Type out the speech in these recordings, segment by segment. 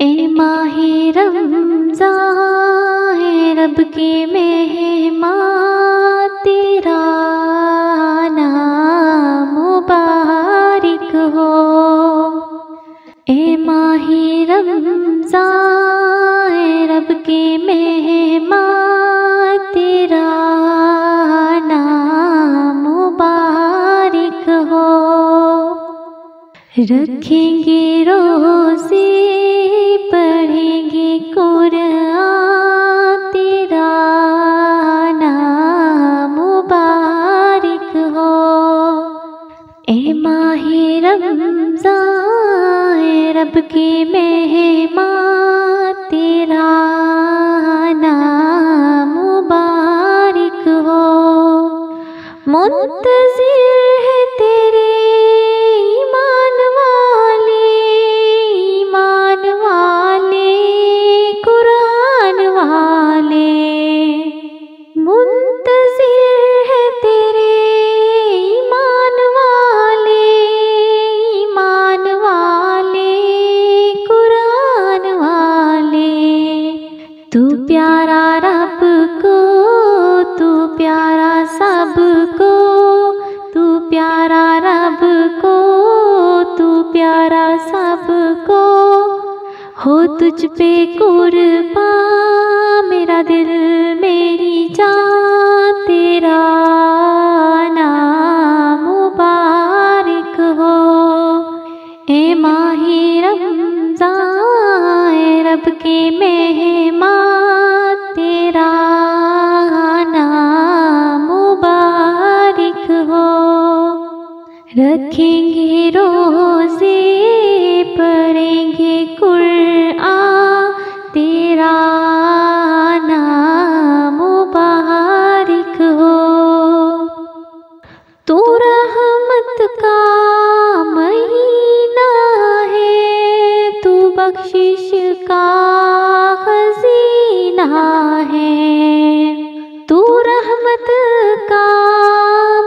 اے ماہ رمضان ہے رب کے مہمان، تیرا نام مبارک ہو۔ اے ماہ رمضان ہے رب کے مہمان، تیرا نام مبارک ہو۔ رکھیں گے روزے، پڑھیں گے قرآن، تیرا نام مبارک ہو۔ اے ماہ رمضان ہے رب کے مہمان، تیرا نام مبارک ہو۔ منتظر ہے تیرے ایمان والے قرآن والے، منتظر ہے تیرے ایمان والے قرآن والے۔ تو پیارا رب کو، تو پیارا سب کو، تو پیارا رب کو، تو پیارا سب کو، ہو تجھ پہ قربان میرا دل میری جان، تیرا نام مبارک ہو۔ اے ماہ رمضان ہے رب کے مہمان، تیرا نام مبارک ہو۔ رکھیں گے روزے، پڑھیں گے قرآن، تیرا نام مبارک ہو۔ تو رحمت کا مہینہ ہے، تو بخشش کا خزینہ ہے۔ تو رحمت کا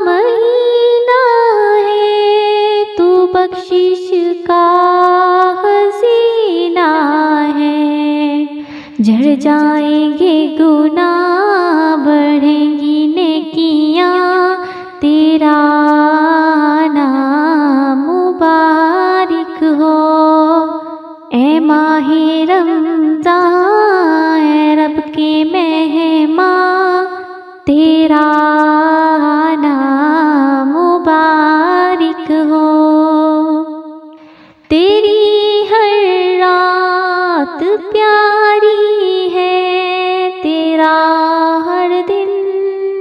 مہینہ ہے، تو بخشش کا خزینہ ہے۔ جھڑ جائیں گے گناہ، بڑھیں گی نیکیاں، تیرا نام مبارک ہو۔ اے ماہ رمضان ہے رب کے مہمان، تیرا نام مبارک ہو۔ تیری ہر رات پیاری ہے، تیرا ہر دن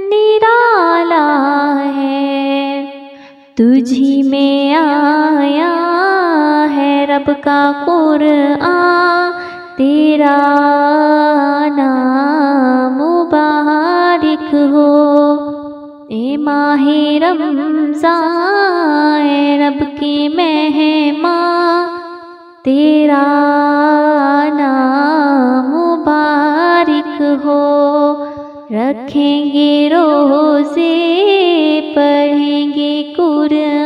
نرالا ہے۔ تجھی میں آیا ہے رب کا قرآن، تیرا نام مبارک ہو۔ اے ماہ رمضان ہے رب کے مہمان، تیرا نام مبارک ہو۔ رکھیں گے روزے، پڑھیں گے قرآن،